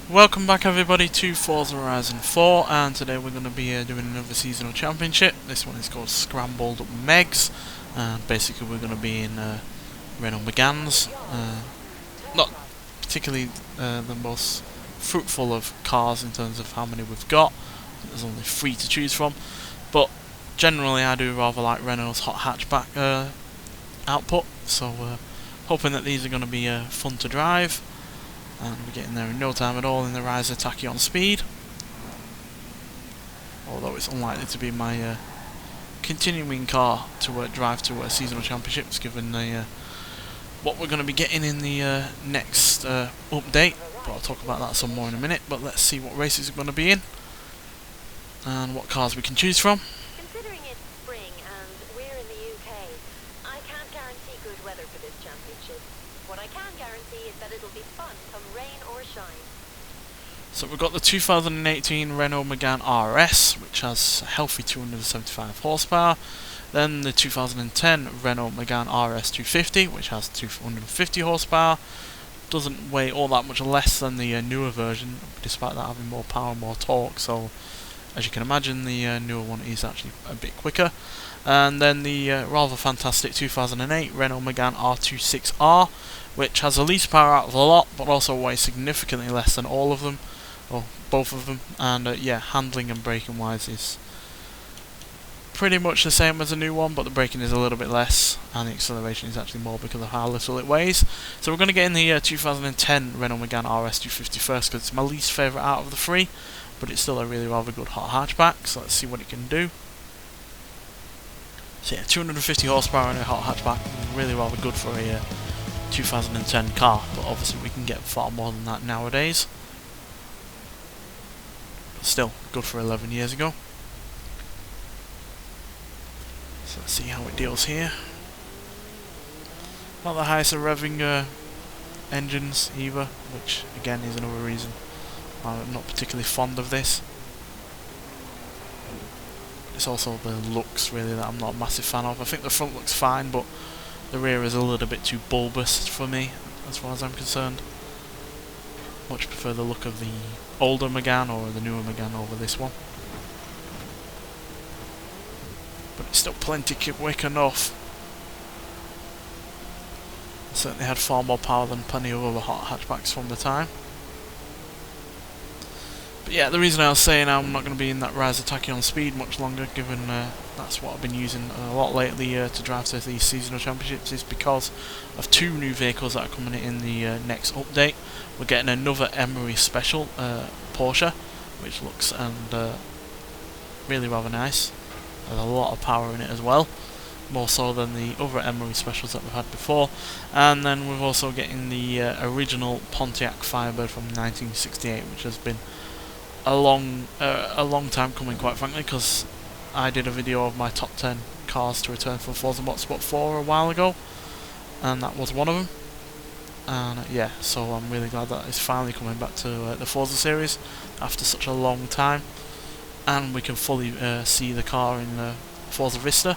Welcome back everybody to Forza Horizon 4, and today we're going to be doing another seasonal championship. This one is called Scrambled Megs, and basically we're going to be in Renault Meganes. Not particularly the most fruitful of cars in terms of how many we've got. There's only 3 to choose from, but generally I do rather like Renault's hot hatchback output, so hoping that these are going to be fun to drive. And we're getting there in no time at all in the Riser Tachyon speed. Although it's unlikely to be my continuing car to drive to seasonal championships, given what we're going to be getting in the next update. But I'll talk about that some more in a minute. But let's see what races we're going to be in and what cars we can choose from. Considering it's spring and we're in the UK, I can't guarantee good weather for this championship. What I can guarantee is that it'll be fun come rain or shine. So we've got the 2018 Renault Megane RS, which has a healthy 275 horsepower. Then the 2010 Renault Megane RS 250, which has 250 horsepower. Doesn't weigh all that much less than the newer version, despite that having more power and more torque. So, as you can imagine, the newer one is actually a bit quicker. And then the rather fantastic 2008 Renault Megane R26R, which has the least power out of the lot, but also weighs significantly less than all of them, or both of them. And yeah, handling and braking wise is pretty much the same as the new one, but the braking is a little bit less, and the acceleration is actually more because of how little it weighs. So we're going to get in the 2010 Renault Megane RS 250 first, because it's my least favourite out of the 3, but it's still a really rather good hot hatchback, so let's see what it can do. So yeah, 250 horsepower in a hot hatchback, really rather good for a 2010 car, but obviously we can get far more than that nowadays. But still, good for 11 years ago. So let's see how it deals here. Not the highest revving engines either, which again is another reason I'm not particularly fond of this. It's also the looks really that I'm not a massive fan of. I think the front looks fine, but the rear is a little bit too bulbous for me, as far as I'm concerned. Much prefer the look of the older Megane or the newer Megane over this one. But it's still plenty quick enough. It certainly had far more power than plenty of other hot hatchbacks from the time. But yeah, the reason I was saying I'm not going to be in that Riser Tachyon speed much longer, given that's what I've been using a lot lately to drive to these seasonal championships, is because of 2 new vehicles that are coming in the next update. We're getting another Emery Special Porsche, which looks really rather nice. There's a lot of power in it as well, more so than the other Emery Specials that we've had before. And then we're also getting the original Pontiac Firebird from 1968, which has been a long time coming, quite frankly, because I did a video of my top 10 cars to return for Forza Motorsport 4 a while ago, and that was one of them. And yeah, so I'm really glad that it's finally coming back to the Forza series after such a long time, and we can fully see the car in Forza Vista.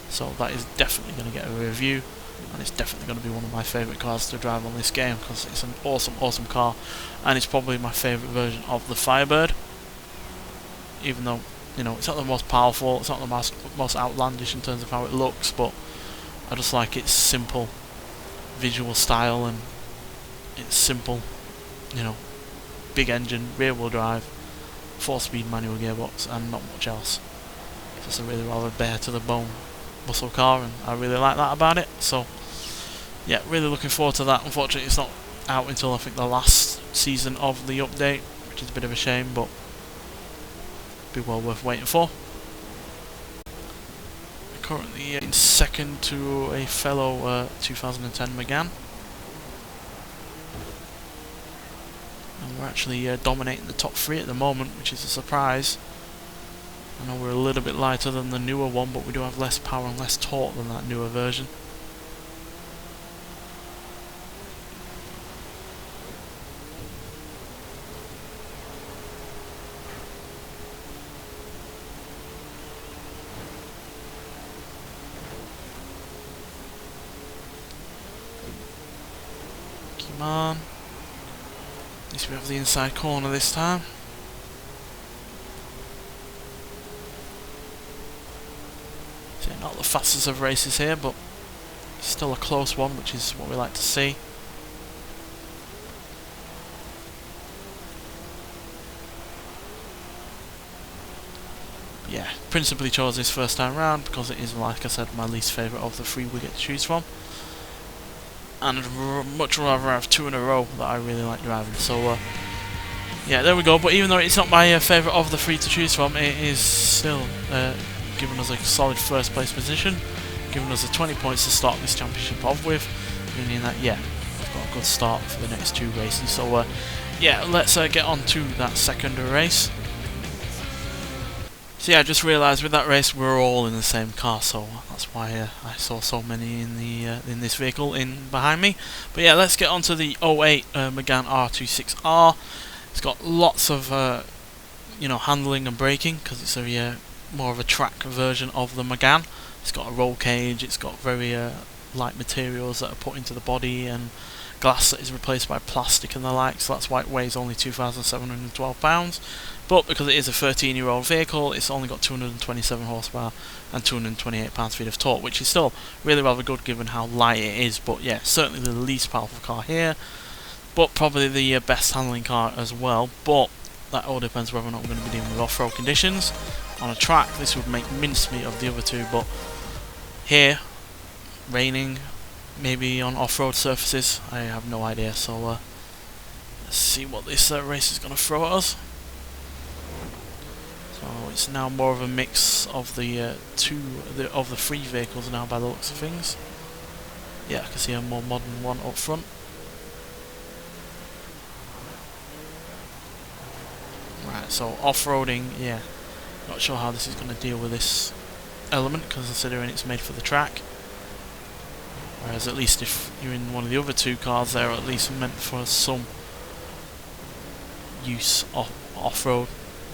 So that is definitely going to get a review, and it's definitely going to be one of my favourite cars to drive on this game, because it's an awesome car, and it's probably my favourite version of the Firebird. Even though, you know, it's not the most powerful, it's not the most outlandish in terms of how it looks, but I just like its simple visual style, and it's simple, you know, big engine, rear wheel drive, 4-speed manual gearbox, and not much else. It's just a really rather bare to the bone muscle car, and I really like that about it. So yeah, really looking forward to that. Unfortunately it's not out until I think the last season of the update, which is a bit of a shame, but be well worth waiting for. We're currently in second to a fellow 2010 Megane, and we're actually dominating the top 3 at the moment, which is a surprise. I know we're a little bit lighter than the newer one, but we do have less power and less torque than that newer version. Come on. Seems to be over the inside corner this time. So not the fastest of races here, but still a close one, which is what we like to see. Yeah, principally chose this first time round because it is, like I said, my least favourite of the three we get to choose from. And I'd much rather have two in a row that I really like driving. So, yeah, there we go. But even though it's not my favourite of the three to choose from, it is still giving us a solid first place position, giving us the 20 points to start this championship off with, meaning that, yeah, we've got a good start for the next two races. So, yeah, let's get on to that second race. So yeah, I just realised with that race we're all in the same car, so that's why I saw so many in the in this vehicle in behind me. But yeah, let's get on to the 08 Megane R26R. It's got lots of you know, handling and braking because it's a more of a track version of the Megane. It's got a roll cage. It's got very light materials that are put into the body and glass that is replaced by plastic and the like, so that's why it weighs only 2,712 pounds. But because it is a 13-year-old vehicle, it's only got 227 horsepower and 228 pound-feet of torque, which is still really rather good given how light it is. But yeah, certainly the least powerful car here, but probably the best handling car as well. But that all depends whether or not we're going to be dealing with off-road conditions. On a track, this would make mincemeat of the other two, but here, raining, maybe on off-road surfaces, I have no idea. So let's see what this race is going to throw at us. So it's now more of a mix of the three vehicles now by the looks of things. Yeah, I can see a more modern one up front. Right, so off-roading, yeah, not sure how this is going to deal with this element, considering it's made for the track. Whereas at least if you're in one of the other two cars, they're at least meant for some use off-road,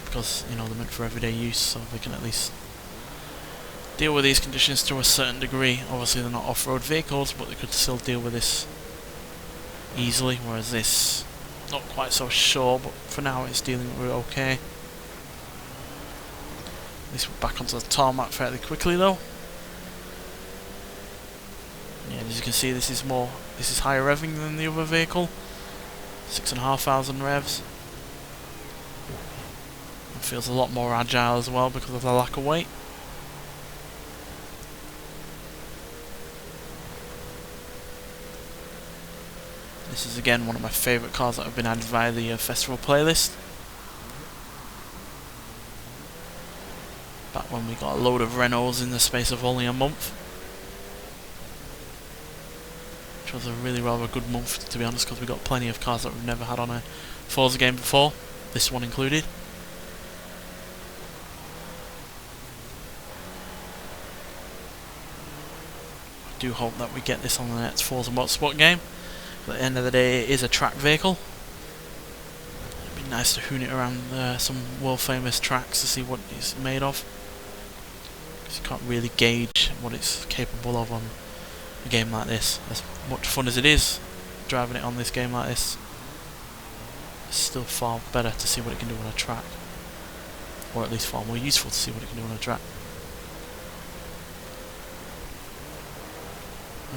because you know they're meant for everyday use, so they can at least deal with these conditions to a certain degree. Obviously they're not off-road vehicles, but they could still deal with this easily, whereas this, not quite so sure, but for now it's dealing with it okay. At least we're back onto the tarmac fairly quickly though. Yeah, as you can see, this is higher revving than the other vehicle, 6,500 revs. It feels a lot more agile as well because of the lack of weight. This is again one of my favourite cars that have been added via the festival playlist. Back when we got a load of Renaults in the space of only a month. Which was a really rather good month, to be honest, because we got plenty of cars that we've never had on a Forza game before, this one included. I do hope that we get this on the next Forza Motorsport game. But at the end of the day, it is a track vehicle. It'd be nice to hoon it around some world famous tracks to see what it's made of, because you can't really gauge what it's capable of on a game like this. As much fun as it is driving it on this game like this, it's still far better to see what it can do on a track, or at least far more useful to see what it can do on a track.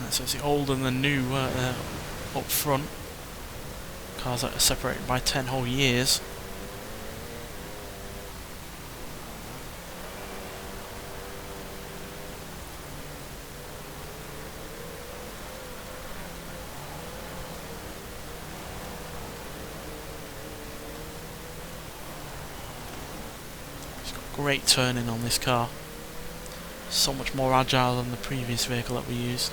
Right, so it's the old and the new up front. Cars that are separated by 10 whole years. It's got great turning on this car. So much more agile than the previous vehicle that we used.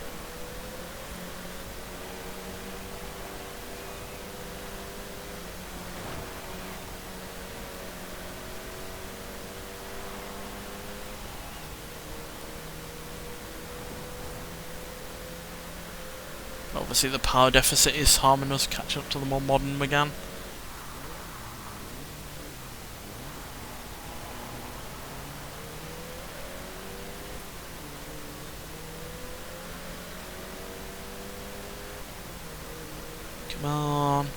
Obviously the power deficit is harming us, catch up to the more modern Megane. Come on.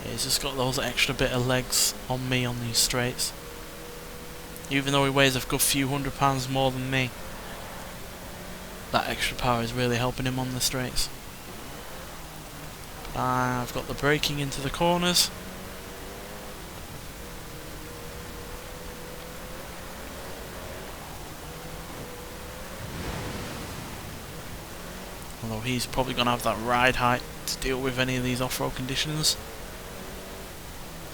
Yeah, he's just got those extra bit of legs on me on these straights. Even though he weighs a good few £100 more than me, that extra power is really helping him on the straights. But I've got the braking into the corners. Although he's probably going to have that ride height to deal with any of these off-road conditions.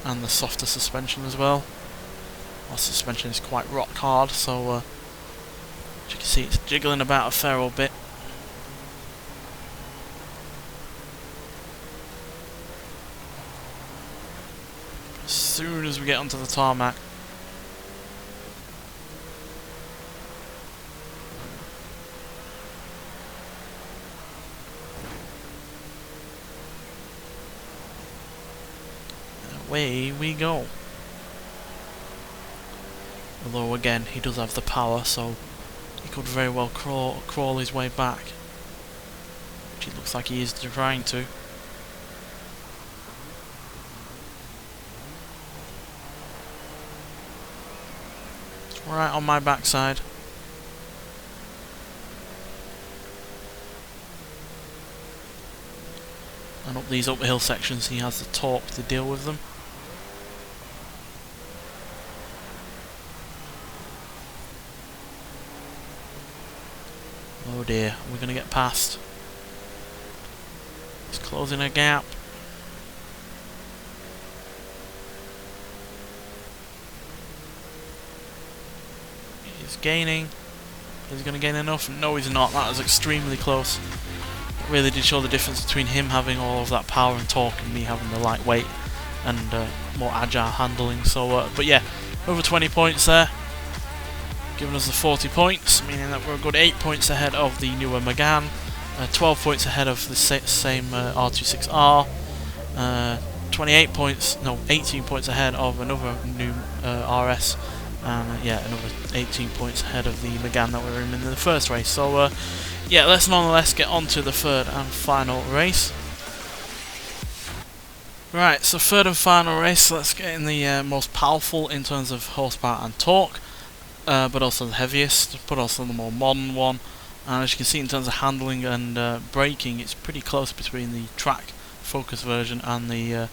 And the softer suspension as well. Our suspension is quite rock hard, so as you can see it's jiggling about a fair old bit. As soon as we get onto the tarmac, away we go. Although again, he does have the power, so he could very well crawl his way back, which it looks like he is trying to. It's right on my backside. And up these uphill sections he has the torque to deal with them. Oh dear, we're going to get past. He's closing a gap. He's gaining. Is he going to gain enough? No, he's not. That was extremely close. It really did show the difference between him having all of that power and torque and me having the lightweight and more agile handling. So, but yeah, over 20 points there. Giving us the 40 points, meaning that we're a good 8 points ahead of the newer Megane, 12 points ahead of the same R26R, 28 points, no, 18 points ahead of another new RS, and yeah, another 18 points ahead of the Megane that we were in the first race. So yeah, let's nonetheless get on to the third and final race. Right, so third and final race, let's get in the most powerful in terms of horsepower and torque. But also the heaviest, but also the more modern one. And as you can see in terms of handling and braking, it's pretty close between the track focus version and the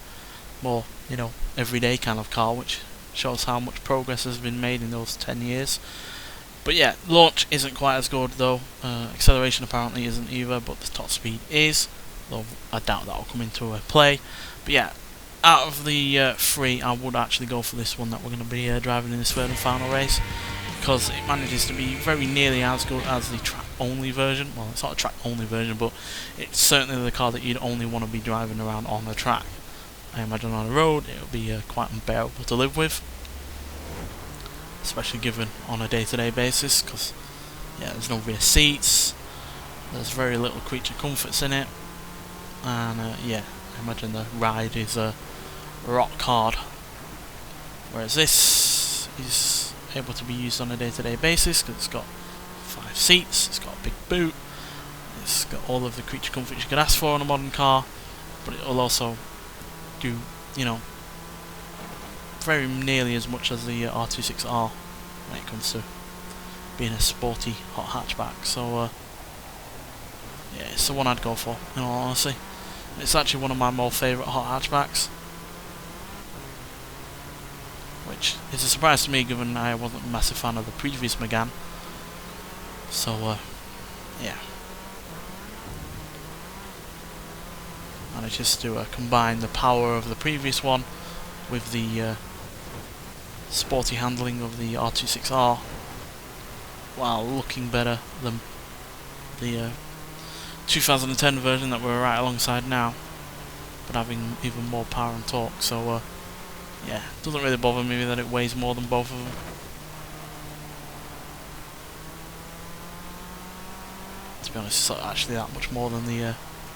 more, you know, everyday kind of car, which shows how much progress has been made in those 10 years. But yeah, launch isn't quite as good though, acceleration apparently isn't either, but the top speed is, though I doubt that will come into play. But yeah, out of the three, I would actually go for this one that we're going to be driving in this third and final race, because it manages to be very nearly as good as the track-only version. Well, it's not a track-only version, but it's certainly the car that you'd only want to be driving around on the track. I imagine on the road it will be quite unbearable to live with, especially given on a day-to-day basis, because yeah, there's no rear seats, there's very little creature comforts in it, and yeah, I imagine the ride is rock hard, whereas this is able to be used on a day-to-day basis because it's got 5 seats, it's got a big boot, it's got all of the creature comforts you could ask for in a modern car, but it will also do, you know, very nearly as much as the R26R when it comes to being a sporty hot hatchback. So yeah, it's the one I'd go for, in all honesty. It's actually one of my more favourite hot hatchbacks, which is a surprise to me given I wasn't a massive fan of the previous Megane. So yeah, manages to combine the power of the previous one with the sporty handling of the R26R while looking better than the 2010 version that we're right alongside now, but having even more power and torque. So yeah, it doesn't really bother me that it weighs more than both of them. To be honest, it's not actually that much more than the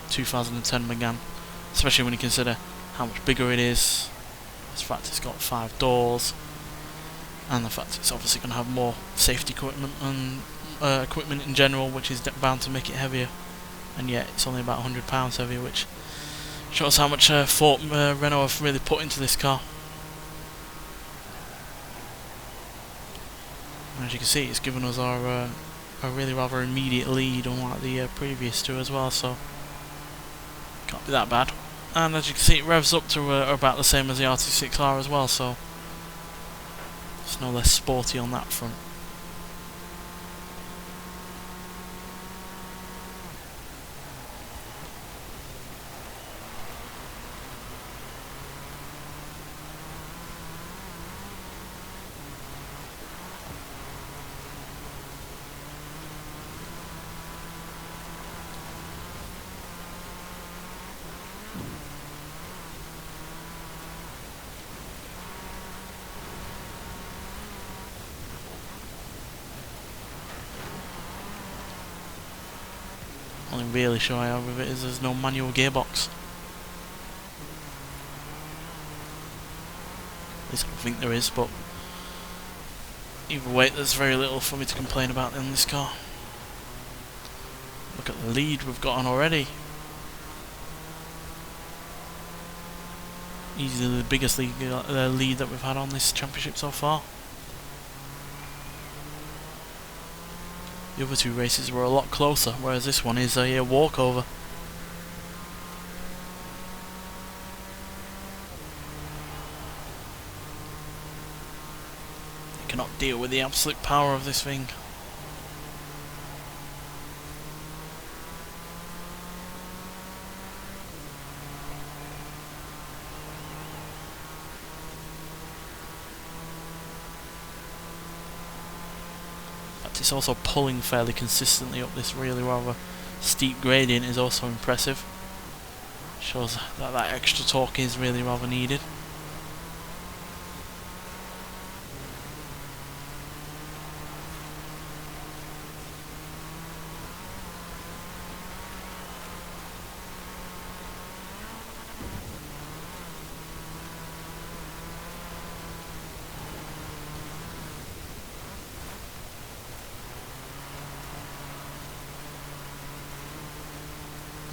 2010 Megane, especially when you consider how much bigger it is, the fact it's got 5 doors, and the fact it's obviously going to have more safety equipment and equipment in general, which is bound to make it heavier. And yet it's only about £100 heavier, which Shows how much thought Renault have really put into this car. As you can see, it's given us our a really rather immediate lead, unlike the previous two as well, so can't be that bad. And as you can see, it revs up to about the same as the RT6R as well, so it's no less sporty on that front. Only really issue I have with it is there's no manual gearbox. At least I think there is, but either way there's very little for me to complain about in this car. Look at the lead we've got on already. Easily the biggest lead that we've had on this championship so far. The other two races were a lot closer, whereas this one is a walkover. You cannot deal with the absolute power of this thing. It's also pulling fairly consistently up this really rather steep gradient is also impressive. Shows that that extra torque is really rather needed.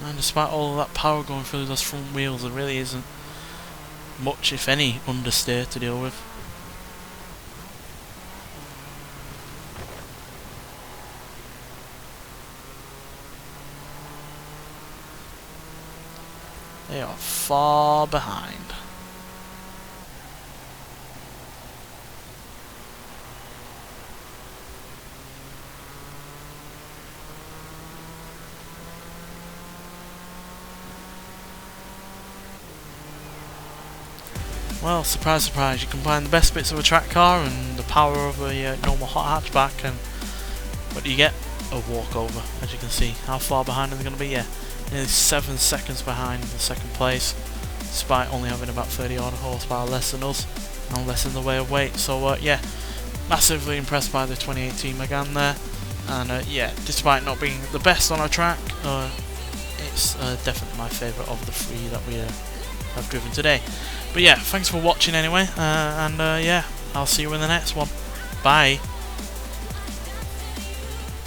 And despite all of that power going through those front wheels, there really isn't much, if any, understeer to deal with. They are far behind. Well, surprise, surprise, you combine the best bits of a track car and the power of a normal hot hatchback, and what do you get? A walkover, as you can see. How far behind are they going to be? Yeah, nearly 7 seconds behind the second place, despite only having about 30 odd horsepower less than us, and less in the way of weight. So yeah, massively impressed by the 2018 Megane there, and yeah, despite not being the best on our track, it's definitely my favourite of the three that we have driven today. But yeah, thanks for watching anyway, and yeah, I'll see you in the next one. Bye.